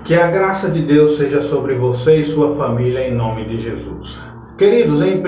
Que a graça de Deus seja sobre você e sua família em nome de Jesus. Queridos, em 1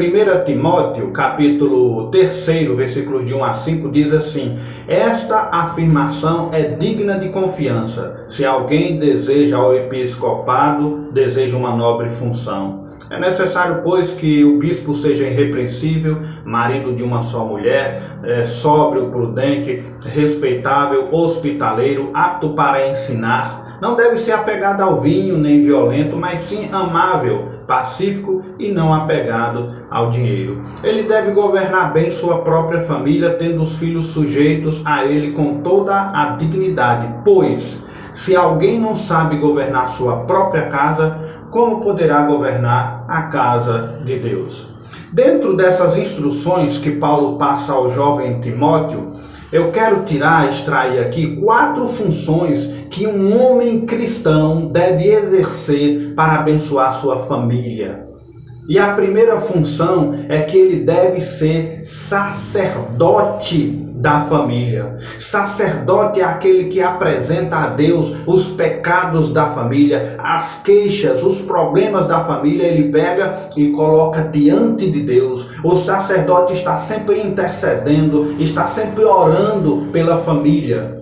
Timóteo, capítulo 3, versículos de 1 a 5, diz assim: esta afirmação é digna de confiança, se alguém deseja ao episcopado, deseja uma nobre função. É necessário, pois, que o bispo seja irrepreensível, marido de uma só mulher, sóbrio, prudente, respeitável, hospitaleiro, apto para ensinar. Não deve ser apegado ao vinho, nem violento, mas sim amável, pacífico e não apegado ao dinheiro. Ele deve governar bem sua própria família, tendo os filhos sujeitos a ele com toda a dignidade. Pois, se alguém não sabe governar sua própria casa, como poderá governar a casa de Deus? Dentro dessas instruções que Paulo passa ao jovem Timóteo, eu quero extrair aqui 4 funções que um homem cristão deve exercer para abençoar sua família. E a primeira função é que ele deve ser sacerdote da família. Sacerdote é aquele que apresenta a Deus os pecados da família, as queixas, os problemas da família, ele pega e coloca diante de Deus. O sacerdote está sempre intercedendo, está sempre orando pela família.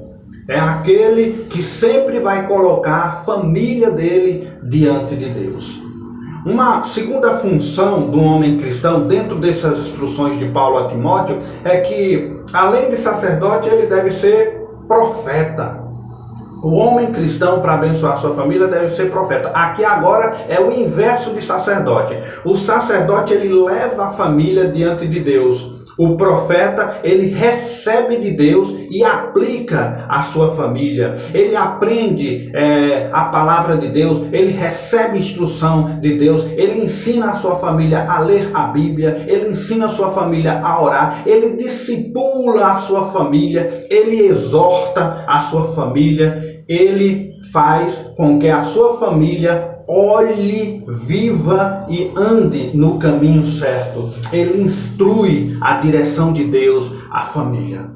É aquele que sempre vai colocar a família dele diante de Deus. Uma segunda função do homem cristão, dentro dessas instruções de Paulo a Timóteo, é que, além de sacerdote, ele deve ser profeta. O homem cristão, para abençoar sua família, deve ser profeta. Aqui agora é o inverso de sacerdote. O sacerdote, ele leva a família diante de Deus. O profeta, ele recebe de Deus e aplica à sua família. Ele aprende a palavra de Deus, ele recebe instrução de Deus, ele ensina a sua família a ler a Bíblia, ele ensina a sua família a orar, ele discipula a sua família, ele exorta a sua família, ele faz com que a sua família olhe, viva e ande no caminho certo. Ele instrui a direção de Deus à família.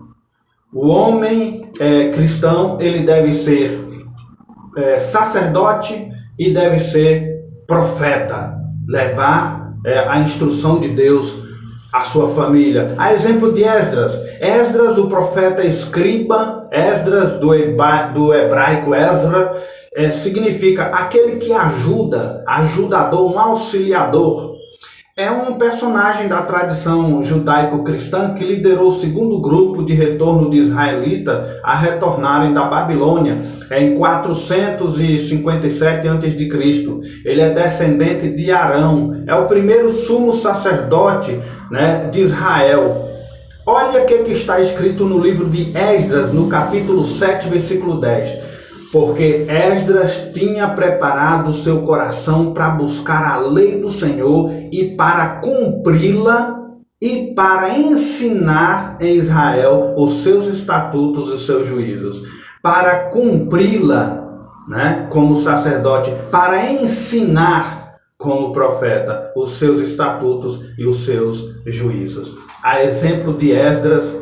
O homem cristão, ele deve ser sacerdote e deve ser profeta. Levar a instrução de Deus à sua família. A exemplo de Esdras. Esdras, o profeta escriba, Esdras do hebraico Ezra, significa aquele que ajuda, ajudador, um auxiliador. É um personagem da tradição judaico-cristã que liderou o segundo grupo de retorno de israelita a retornarem da Babilônia em 457 a.C. Ele é descendente de Arão, é o primeiro sumo sacerdote, de Israel. Olha o que está escrito no livro de Esdras, no capítulo 7, versículo 10. Porque Esdras tinha preparado o seu coração para buscar a lei do Senhor e para cumpri-la e para ensinar em Israel os seus estatutos e os seus juízos. Para cumpri-la, como sacerdote, para ensinar como profeta os seus estatutos e os seus juízos. A exemplo de Esdras,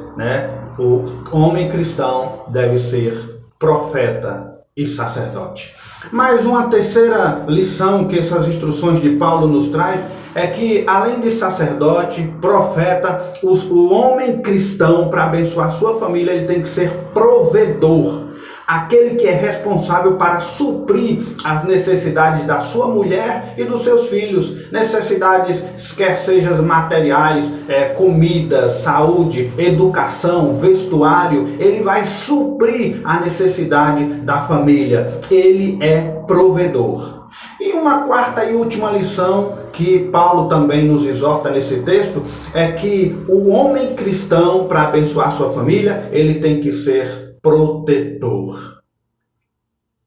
o homem cristão deve ser profeta e sacerdote. Mas uma terceira lição que essas instruções de Paulo nos traz é que, além de sacerdote, profeta, o homem cristão, para abençoar sua família, ele tem que ser provedor. Aquele que é responsável para suprir as necessidades da sua mulher e dos seus filhos. Necessidades, quer sejam materiais, comida, saúde, educação, vestuário. Ele vai suprir a necessidade da família. Ele é provedor. E uma quarta e última lição que Paulo também nos exorta nesse texto é que o homem cristão, para abençoar sua família, ele tem que ser protetor.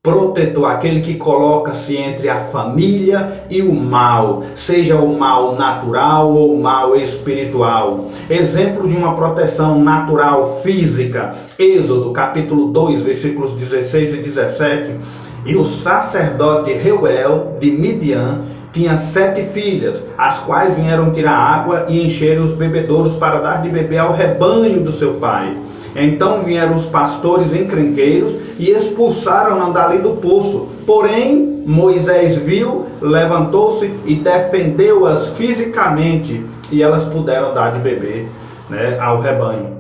Protetor, aquele que coloca-se entre a família e o mal, seja o mal natural ou o mal espiritual. Exemplo de uma proteção natural física, Êxodo capítulo 2, versículos 16 e 17. E o sacerdote Reuel de Midian tinha 7 filhas, as quais vieram tirar água e encher os bebedouros para dar de beber ao rebanho do seu pai. Então vieram os pastores encrenqueiros e expulsaram-na dali do poço. Porém, Moisés viu, levantou-se e defendeu-as fisicamente, e elas puderam dar de beber, né, ao rebanho.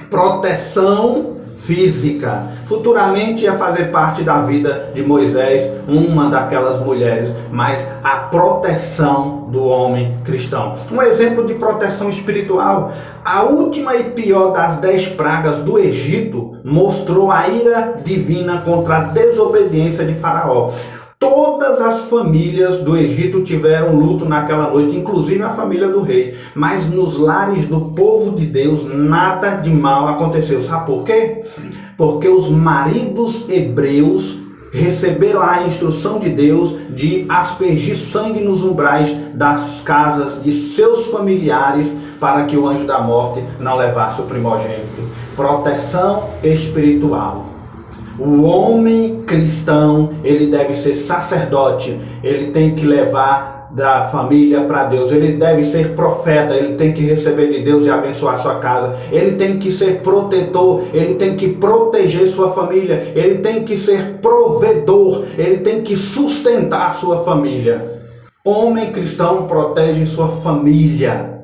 Proteção física. Futuramente ia fazer parte da vida de Moisés, uma daquelas mulheres, mas a proteção do homem cristão. Um exemplo de proteção espiritual: a última e pior das 10 pragas do Egito mostrou a ira divina contra a desobediência de Faraó. Todas as famílias do Egito tiveram luto naquela noite, inclusive a família do rei. Mas nos lares do povo de Deus nada de mal aconteceu. Sabe por quê? Porque os maridos hebreus receberam a instrução de Deus de aspergir sangue nos umbrais das casas de seus familiares para que o anjo da morte não levasse o primogênito. Proteção espiritual. O homem cristão, ele deve ser sacerdote, ele tem que levar da família para Deus, ele deve ser profeta, ele tem que receber de Deus e abençoar sua casa, ele tem que ser protetor, ele tem que proteger sua família, ele tem que ser provedor, ele tem que sustentar sua família. Homem cristão protege sua família.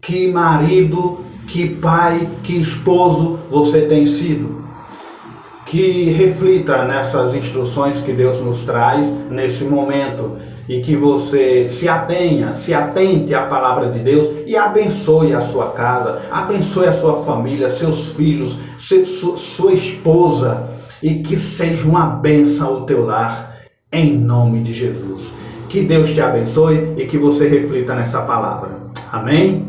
Que marido, que pai, que esposo você tem sido? Que reflita nessas instruções que Deus nos traz nesse momento e que você se atente à palavra de Deus e abençoe a sua casa, abençoe a sua família, seus filhos, sua esposa, e que seja uma bênção ao teu lar, em nome de Jesus. Que Deus te abençoe e que você reflita nessa palavra. Amém?